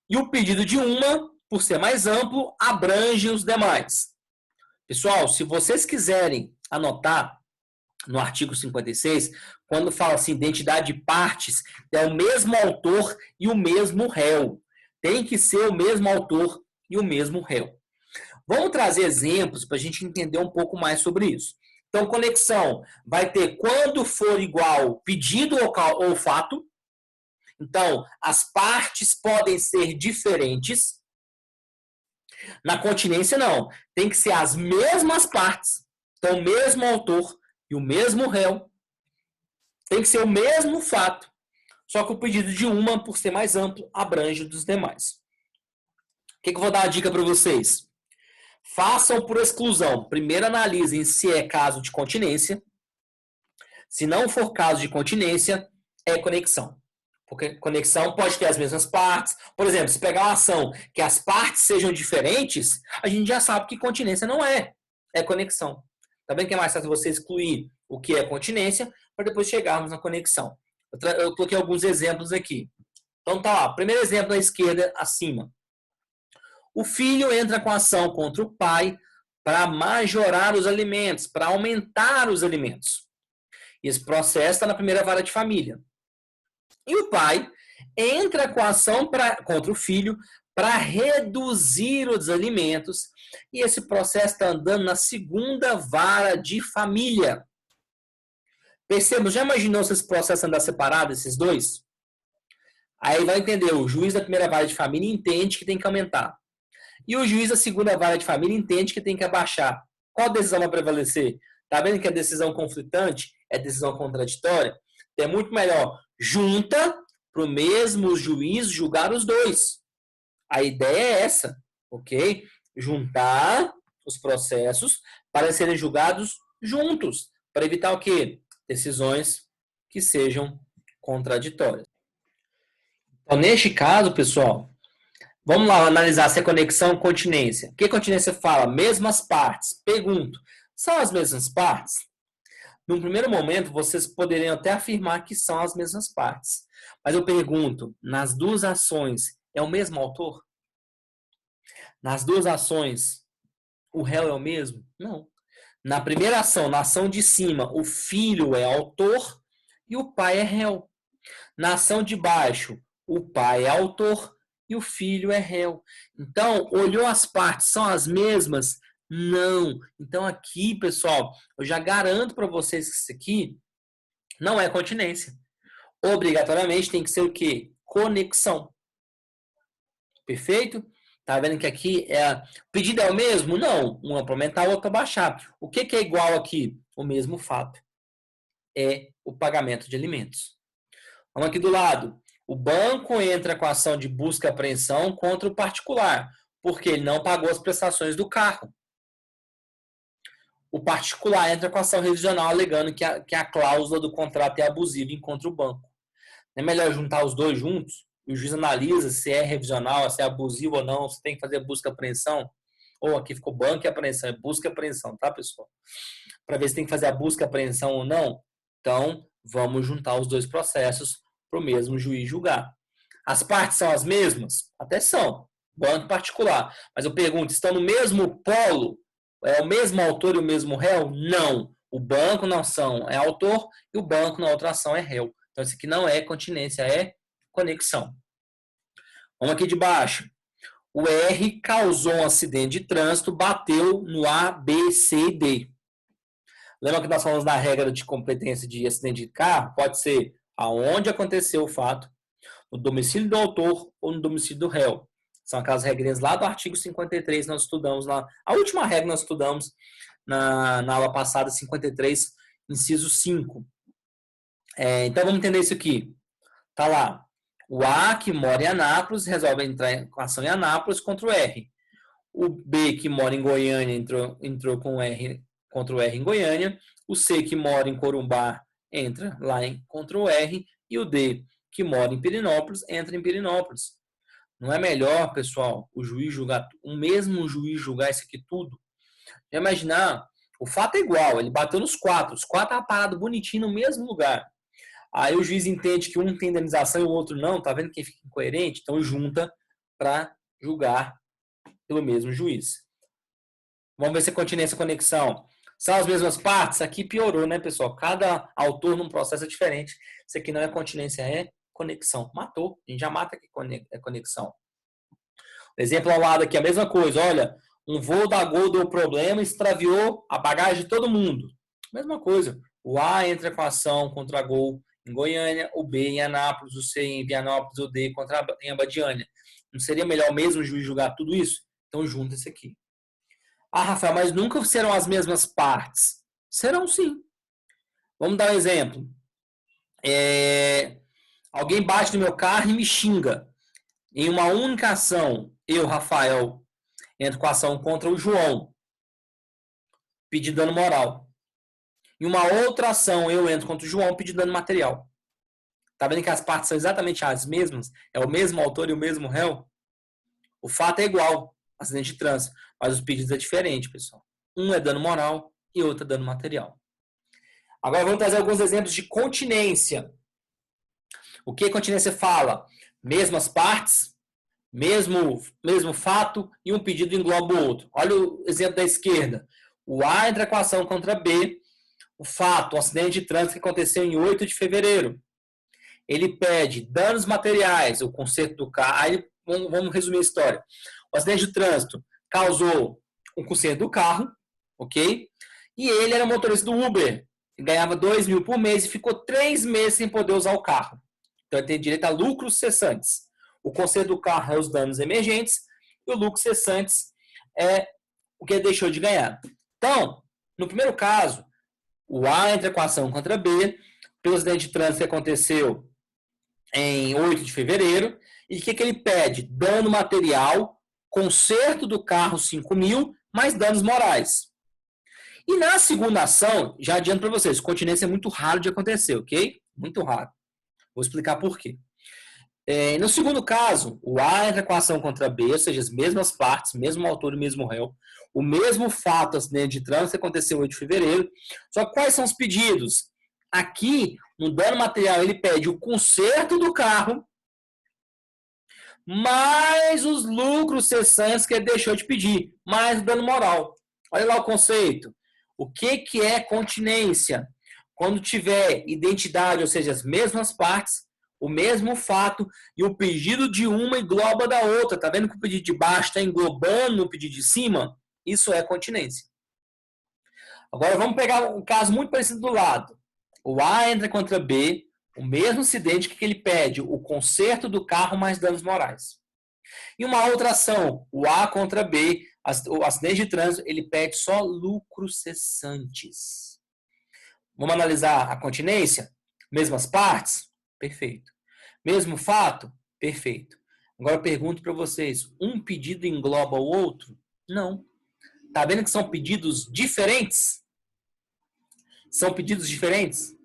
e o pedido de uma, por ser mais amplo, abrange os demais. Pessoal, se vocês quiserem anotar no artigo 56, quando fala assim, identidade de partes, é o mesmo autor e o mesmo réu. Tem que ser o mesmo autor e o mesmo réu. Vamos trazer exemplos para a gente entender um pouco mais sobre isso. Então, conexão vai ter quando for igual pedido ou fato. Então, as partes podem ser diferentes. Na continência, não. Tem que ser as mesmas partes. Então, o mesmo autor e o mesmo réu. Tem que ser o mesmo fato. Só que o pedido de uma, por ser mais amplo, abrange dos demais. O que eu vou dar a dica para vocês? Façam por exclusão. Primeiro analisem se é caso de continência. Se não for caso de continência, é conexão. Porque conexão pode ter as mesmas partes. Por exemplo, se pegar uma ação que as partes sejam diferentes, a gente já sabe que continência não é. É conexão. Tá vendo que é mais fácil você excluir o que é continência para depois chegarmos na conexão. Eu coloquei alguns exemplos aqui. Então tá lá. Primeiro exemplo à esquerda, acima. O filho entra com ação contra o pai para majorar os alimentos, para aumentar os alimentos. Esse processo está na primeira vara de família. E o pai entra com ação contra o filho para reduzir os alimentos. E esse processo está andando na segunda vara de família. Percebam, já imaginou se esse processo andar separado, esses dois? Aí vai entender, o juiz da primeira vara de família entende que tem que aumentar. E o juiz da segunda vara de família entende que tem que abaixar. Qual decisão vai prevalecer? Está vendo que a decisão conflitante é decisão contraditória? Então é muito melhor junta para o mesmo juiz julgar os dois. A ideia é essa, ok? Juntar os processos para serem julgados juntos, para evitar o quê? Decisões que sejam contraditórias. Então, neste caso, pessoal, vamos lá analisar se é conexão ou continência. O que continência fala? Mesmas partes. Pergunto, são as mesmas partes? Num primeiro momento, vocês poderiam até afirmar que são as mesmas partes. Mas eu pergunto, nas duas ações, é o mesmo autor? Nas duas ações, o réu é o mesmo? Não. Na primeira ação, na ação de cima, o filho é autor e o pai é réu. Na ação de baixo, o pai é autor e o filho é réu. Então, olhou as partes, são as mesmas? Não. Então, aqui, pessoal, eu já garanto para vocês que isso aqui não é continência. Obrigatoriamente tem que ser o quê? Conexão. Perfeito? Tá vendo que aqui o pedido é o mesmo? Não. Um é para aumentar, o outro para baixar. O que é igual aqui? O mesmo fato. É o pagamento de alimentos. Vamos aqui do lado. O banco entra com a ação de busca e apreensão contra o particular, porque ele não pagou as prestações do carro. O particular entra com a ação revisional alegando que a cláusula do contrato é abusiva e contra o banco. Não é melhor juntar os dois juntos? E o juiz analisa se é revisional, se é abusivo ou não, se tem que fazer busca e apreensão. Ou aqui ficou banco e apreensão, é busca e apreensão, tá, pessoal? Para ver se tem que fazer a busca e apreensão ou não. Então, vamos juntar os dois processos para o mesmo juiz julgar. As partes são as mesmas? Até são. Banco particular. Mas eu pergunto, estão no mesmo polo? É o mesmo autor e o mesmo réu? Não. O banco na ação é autor e o banco na outra ação é réu. Então, isso aqui não é continência, é conexão. Vamos aqui de baixo. O R causou um acidente de trânsito, bateu no A, B, C e D. Lembra que nós falamos da regra de competência de acidente de carro? Pode ser aonde aconteceu o fato, no domicílio do autor ou no domicílio do réu. São aquelas regrinhas lá do artigo 53 que nós estudamos lá. A última regra que nós estudamos na aula passada, 53, inciso 5. Então, vamos entender isso aqui. Tá lá. O A, que mora em Anápolis, resolve entrar com ação em Anápolis contra o R. O B, que mora em Goiânia, entrou com o R contra o R em Goiânia, o C, que mora em Corumbá, entra lá contra o R, e o D, que mora em Pirenópolis, entra em Pirenópolis. Não é melhor, pessoal, o mesmo juiz julgar isso aqui tudo? Já imaginar, o fato é igual, ele bateu nos quatro, os quatro estavam parados bonitinho no mesmo lugar. Aí o juiz entende que um tem indenização e o outro não, tá vendo que fica incoerente? Então junta para julgar pelo mesmo juiz. Vamos ver se continua essa conexão. São as mesmas partes? Aqui piorou, né, pessoal? Cada autor num processo é diferente. Isso aqui não é continência, é conexão. Matou. A gente já mata aqui conexão. Exemplo ao lado aqui, a mesma coisa. Olha, um voo da Gol deu problema e extraviou a bagagem de todo mundo. Mesma coisa. O A entra com a ação contra a Gol em Goiânia, o B em Anápolis, o C em Vianópolis, o D em Abadiânia. Não seria melhor mesmo o juiz julgar tudo isso? Então junta isso aqui. Ah, Rafael, mas nunca serão as mesmas partes. Serão sim. Vamos dar um exemplo. Alguém bate no meu carro e me xinga. Em uma única ação, eu, Rafael, entro com a ação contra o João, pedindo dano moral. Em uma outra ação, eu entro contra o João, pedindo dano material. Tá vendo que as partes são exatamente as mesmas? É o mesmo autor e o mesmo réu? O fato é igual, acidente de trânsito, mas os pedidos é diferente, pessoal. Um é dano moral e outro é dano material. Agora vamos trazer alguns exemplos de continência. O que a continência fala? Mesmas partes, mesmo fato e um pedido engloba o outro. Olha o exemplo da esquerda. O A entra com a ação contra B. O fato, um acidente de trânsito que aconteceu em 8 de fevereiro. Ele pede danos materiais, o conserto do carro. Aí vamos resumir a história. O acidente de trânsito causou um conserto do carro, ok? E ele era motorista do Uber. Ganhava 2 mil por mês e ficou 3 meses sem poder usar o carro. Então ele tem direito a lucros cessantes. O conserto do carro é os danos emergentes e o lucro cessantes é o que ele deixou de ganhar. Então, no primeiro caso, o A entra com a ação contra B pelo acidente de trânsito que aconteceu em 8 de fevereiro. E o que ele pede? Dano material, conserto do carro 5 mil, mais danos morais. E na segunda ação, já adianto para vocês, continência é muito raro de acontecer, ok? Muito raro. Vou explicar por quê. No segundo caso, o A entra com a ação contra B, ou seja, as mesmas partes, mesmo autor e mesmo réu, o mesmo fato, acidente de trânsito, aconteceu em 8 de fevereiro. Só que quais são os pedidos? Aqui, no dano material, ele pede o conserto do carro, mais os lucros cessantes que ele deixou de pedir, mais o dano moral. Olha lá o conceito. O que é continência? Quando tiver identidade, ou seja, as mesmas partes, o mesmo fato, e o pedido de uma engloba da outra. Tá vendo que o pedido de baixo está englobando o pedido de cima? Isso é continência. Agora vamos pegar um caso muito parecido do lado. O A entra contra B, o mesmo acidente que ele pede, o conserto do carro mais danos morais. E uma outra ação, o A contra B, o acidente de trânsito, ele pede só lucros cessantes. Vamos analisar a continência? Mesmas partes? Perfeito. Mesmo fato? Perfeito. Agora eu pergunto para vocês, um pedido engloba o outro? Não. Tá vendo que são pedidos diferentes? São pedidos diferentes?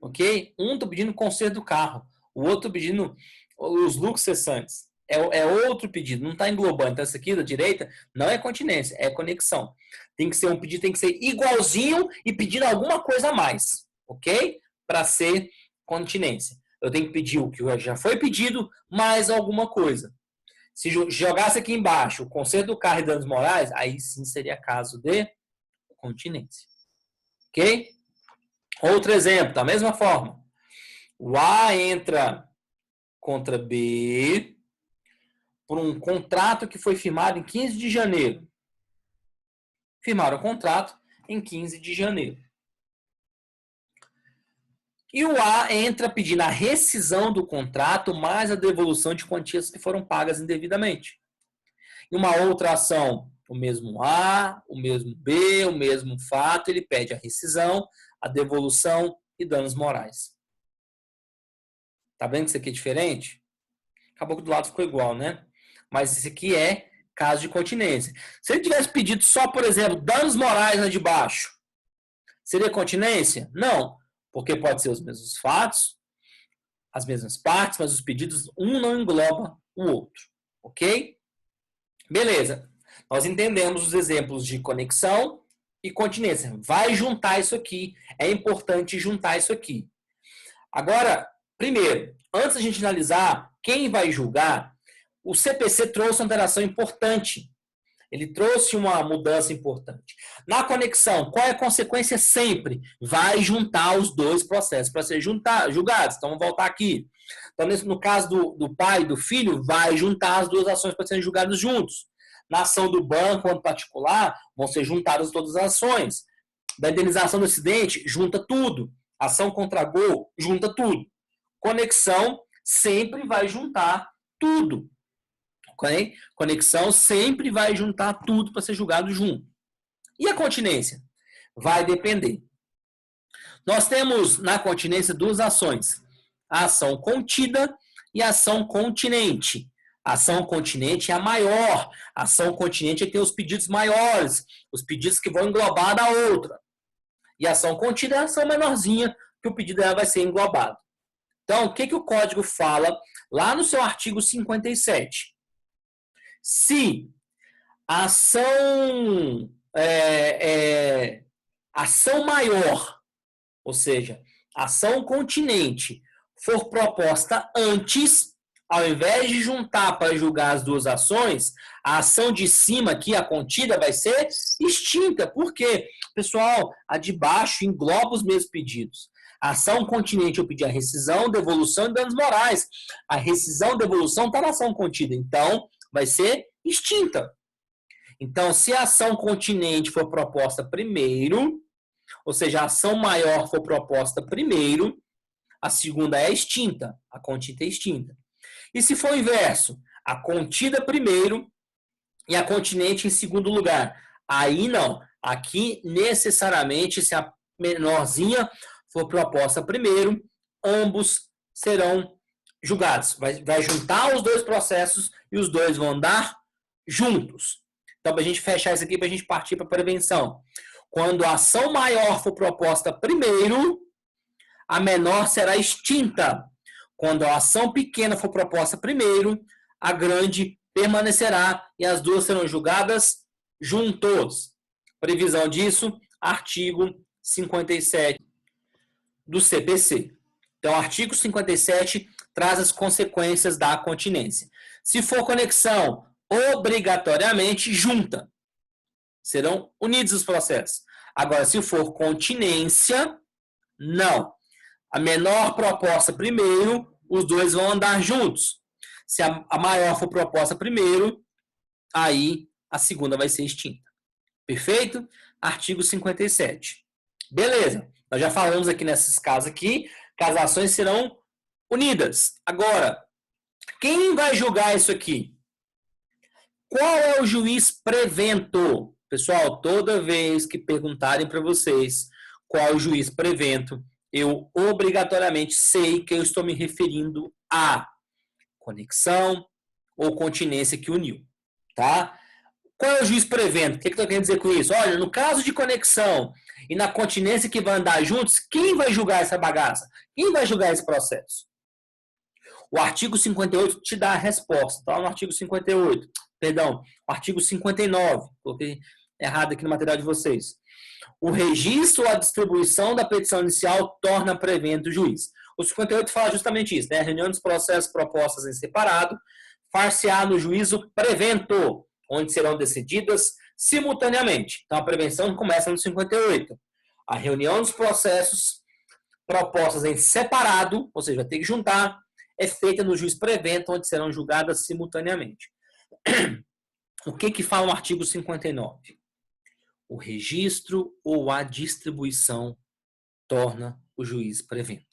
Ok? Um está pedindo o conserto do carro, o outro pedindo os lucros cessantes. É outro pedido, não está englobando. Então, essa aqui da direita não é continência, é conexão. Tem que ser um pedido, tem que ser igualzinho e pedindo alguma coisa a mais, ok? Para ser continência. Eu tenho que pedir o que já foi pedido, mais alguma coisa. Se jogasse aqui embaixo o conserto do carro e danos morais, aí sim seria caso de continência. Ok? Outro exemplo, da mesma forma. O A entra contra B por um contrato que foi firmado em 15 de janeiro. Firmaram o contrato em 15 de janeiro. E o A entra pedindo a rescisão do contrato mais a devolução de quantias que foram pagas indevidamente. E uma outra ação, o mesmo A, o mesmo B, o mesmo fato, ele pede a rescisão, a devolução e danos morais. Tá vendo que isso aqui é diferente? Acabou que do lado ficou igual, né? Mas isso aqui é caso de continência. Se ele tivesse pedido só, por exemplo, danos morais lá de baixo, seria continência? Não, porque pode ser os mesmos fatos, as mesmas partes, mas os pedidos, um não engloba o outro. Ok? Beleza. Nós entendemos os exemplos de conexão e continência. Vai juntar isso aqui. É importante juntar isso aqui. Agora, primeiro, antes da gente analisar quem vai julgar, o CPC trouxe uma alteração importante. Ele trouxe uma mudança importante. Na conexão, qual é a consequência sempre? Vai juntar os dois processos para serem julgados. Então, vamos voltar aqui. Então, no caso do pai e do filho, vai juntar as duas ações para serem julgadas juntos. Na ação do banco, quanto particular, vão ser juntadas todas as ações. Da indenização do acidente, junta tudo. Ação contra gol, junta tudo. Conexão sempre vai juntar tudo. Okay? Conexão sempre vai juntar tudo para ser julgado junto. E a continência? Vai depender. Nós temos na continência duas ações. A ação contida e a ação continente. A ação continente é a maior. A ação continente é que tem os pedidos maiores, os pedidos que vão englobar a outra. E a ação contida é a ação menorzinha, que o pedido dela vai ser englobado. Então, o que o código fala lá no seu artigo 57? Se a ação maior, ou seja, ação continente, for proposta antes, ao invés de juntar para julgar as duas ações, a ação de cima aqui, a contida, vai ser extinta. Por quê? Pessoal, a de baixo engloba os mesmos pedidos. A ação continente eu pedi a rescisão, devolução e danos morais. A rescisão e devolução está na ação contida. Então, vai ser extinta. Então, se a ação continente for proposta primeiro, ou seja, a ação maior for proposta primeiro, a segunda é extinta, a contida é extinta. E se for o inverso, a contida primeiro e a continente em segundo lugar, aí não. Aqui, necessariamente, se a menorzinha for proposta primeiro, ambos serão julgados. Vai juntar os dois processos e os dois vão andar juntos. Então, para a gente fechar isso aqui, para a gente partir para a prevenção. Quando a ação maior for proposta primeiro, a menor será extinta. Quando a ação pequena for proposta primeiro, a grande permanecerá e as duas serão julgadas juntos. Previsão disso, artigo 57 do CPC. Então, artigo 57 traz as consequências da continência. Se for conexão, obrigatoriamente junta. Serão unidos os processos. Agora, se for continência, não. A menor proposta primeiro, os dois vão andar juntos. Se a maior for proposta primeiro, aí a segunda vai ser extinta. Perfeito? Artigo 57. Beleza. Nós já falamos aqui nesses casos aqui que as ações serão unidas. Agora, quem vai julgar isso aqui? Qual é o juiz prevento? Pessoal, toda vez que perguntarem para vocês qual é o juiz prevento, eu obrigatoriamente sei que eu estou me referindo a conexão ou continência que uniu, tá? Qual é o juiz prevento? O que eu estou querendo dizer com isso? Olha, no caso de conexão e na continência que vai andar juntos, quem vai julgar essa bagaça? Quem vai julgar esse processo? O artigo 58 te dá a resposta. Tá? No artigo 58, perdão, o artigo 59, coloquei errado aqui no material de vocês. O registro ou a distribuição da petição inicial torna prevento o juiz. O 58 fala justamente isso, né? A reunião dos processos propostas em separado far-se-á no juízo prevento, onde serão decididas simultaneamente. Então, a prevenção começa no 58. A reunião dos processos propostas em separado, ou seja, vai ter que juntar, é feita no juiz prevento, onde serão julgadas simultaneamente. O que fala o artigo 59? O registro ou a distribuição torna o juiz prevento.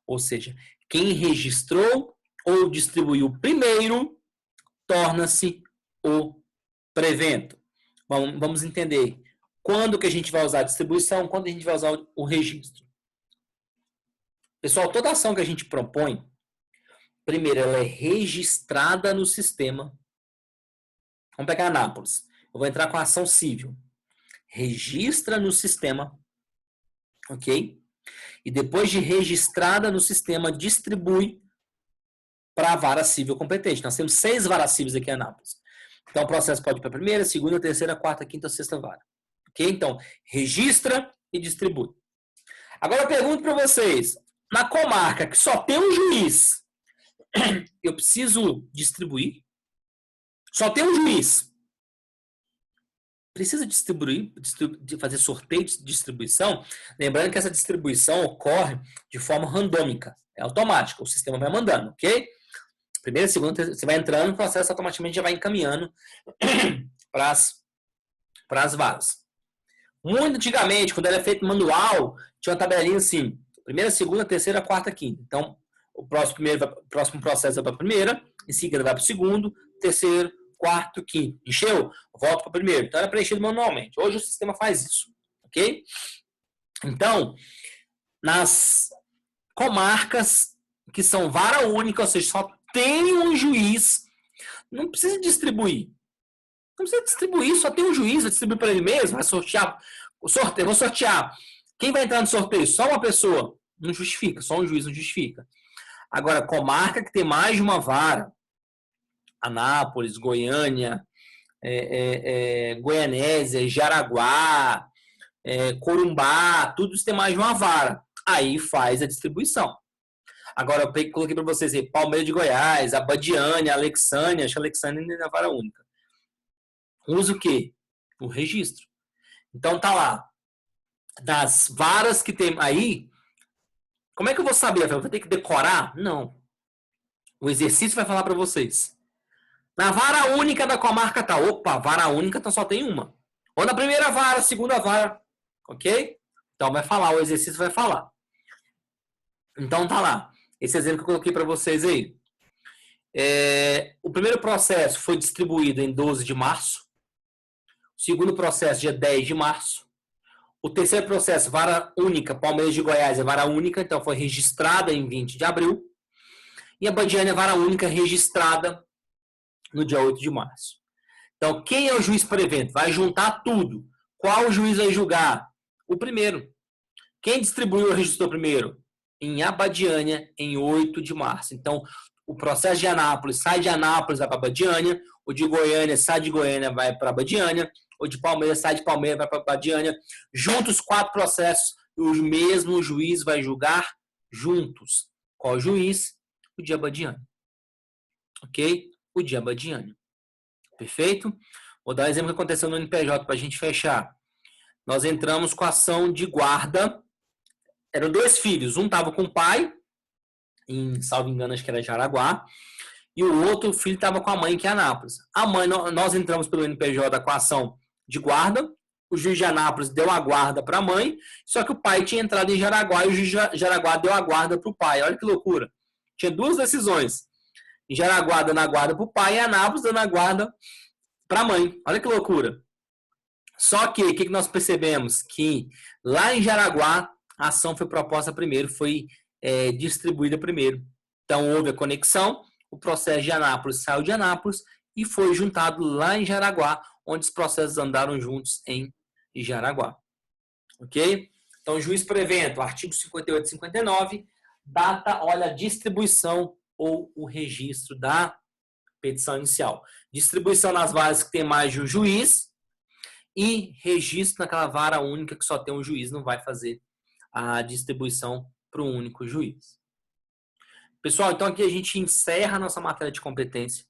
Ou seja, quem registrou ou distribuiu primeiro torna-se o prevento. Vamos entender quando que a gente vai usar a distribuição, quando a gente vai usar o registro. Pessoal, toda ação que a gente propõe, primeiro, ela é registrada no sistema, Vamos pegar Anápolis. Eu vou entrar com a ação civil. Registra no sistema, ok? E depois de registrada no sistema, distribui para a vara civil competente. Nós temos 6 varas cíveis aqui em Anápolis. Então, o processo pode ir para a primeira, segunda, terceira, quarta, quinta, sexta vara. Ok? Então, registra e distribui. Agora, eu pergunto para vocês. Na comarca que só tem um juiz, eu preciso distribuir? Só tem um juiz. Precisa distribuir, fazer sorteio de distribuição? Lembrando que essa distribuição ocorre de forma randômica. É automática. O sistema vai mandando, ok? Primeira, segunda, terceira, você vai entrando, o processo automaticamente já vai encaminhando para as varas. Muito antigamente, quando era feito manual, tinha uma tabelinha assim, primeira, segunda, terceira, quarta, quinta. Então, o próximo processo vai para a primeira, em seguida vai para o segundo, terceiro, quarto, quinto. Encheu? Volta para o primeiro. Então, era preenchido manualmente. Hoje o sistema faz isso, ok? Então, nas comarcas que são vara única, ou seja, só tem um juiz, não precisa distribuir. Não precisa distribuir, só tem um juiz, vai distribuir para ele mesmo, vai sortear o sorteio, vou sortear. Quem vai entrar no sorteio? Só uma pessoa. Não justifica, só um juiz não justifica. Agora, comarca que tem mais de uma vara, Anápolis, Goiânia, Goianésia, Jaraguá, Corumbá, tudo isso tem mais de uma vara. Aí faz a distribuição. Agora, eu coloquei para vocês aí, Palmeiras de Goiás, Abadiânia, Alexânia, acho que Alexânia ainda é na vara única. Usa o quê? O registro. Então, tá lá. Das varas que tem aí, como é que eu vou saber? Eu vou ter que decorar? Não. O exercício vai falar para vocês. Na vara única da comarca tá. Opa, vara única então só tem uma. Ou na primeira vara, segunda vara. Ok? Então vai falar, o exercício vai falar. Então tá lá. Esse exemplo que eu coloquei para vocês aí. O primeiro processo foi distribuído em 12 de março. O segundo processo, dia 10 de março. O terceiro processo, vara única, Palmeiras de Goiás é vara única, então foi registrada em 20 de abril. E a Abadiânia é vara única, registrada no dia 8 de março. Então, quem é o juiz para evento? Vai juntar tudo. Qual juiz vai julgar? O primeiro. Quem distribuiu ou registrou primeiro? Em Abadiânia, em 8 de março. Então, o processo de Anápolis sai de Anápolis, vai para Abadiânia. O de Goiânia sai de Goiânia, vai para Abadiânia. O de Palmeiras sai de Palmeiras, vai para Abadiânia. Juntos, 4 processos. E o mesmo juiz vai julgar juntos. Qual juiz? O de Abadiânia. Ok? O de Abadiânia. Perfeito? Vou dar um exemplo que aconteceu no NPJ para a gente fechar. Nós entramos com a ação de guarda. Eram 2 filhos. Um estava com o pai, em, salvo engano, acho que era Jaraguá. E o outro filho estava com a mãe, que é Anápolis. A mãe, nós entramos pelo NPJ com a ação de guarda. O juiz de Anápolis deu a guarda para a mãe. Só que o pai tinha entrado em Jaraguá e o juiz de Jaraguá deu a guarda para o pai. Olha que loucura. Tinha 2 decisões. Em Jaraguá dando a guarda para o pai e Anápolis dando a guarda para a mãe. Olha que loucura. Só que, o que nós percebemos? Que lá em Jaraguá, a ação foi proposta primeiro, foi distribuída primeiro. Então, houve a conexão, o processo de Anápolis saiu de Anápolis e foi juntado lá em Jaraguá, onde os processos andaram juntos em Jaraguá. Ok? Então, juiz para evento, artigo 58 e 59, data, olha, a distribuição ou o registro da petição inicial. Distribuição nas varas que tem mais de um juiz e registro naquela vara única que só tem um juiz, não vai fazer a distribuição para um único juiz. Pessoal, então aqui a gente encerra a nossa matéria de competência.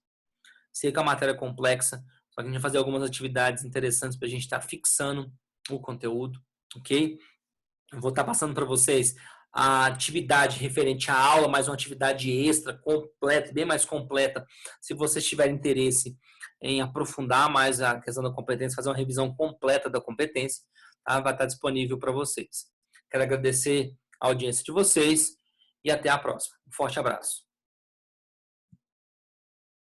Sei que é uma matéria complexa, só que a gente vai fazer algumas atividades interessantes para a gente estar fixando o conteúdo, ok? Eu vou estar passando para vocês a atividade referente à aula, mais uma atividade extra, completa, bem mais completa, se vocês tiverem interesse em aprofundar mais a questão da competência, fazer uma revisão completa da competência, tá? Vai estar disponível para vocês. Quero agradecer a audiência de vocês e até a próxima. Um forte abraço.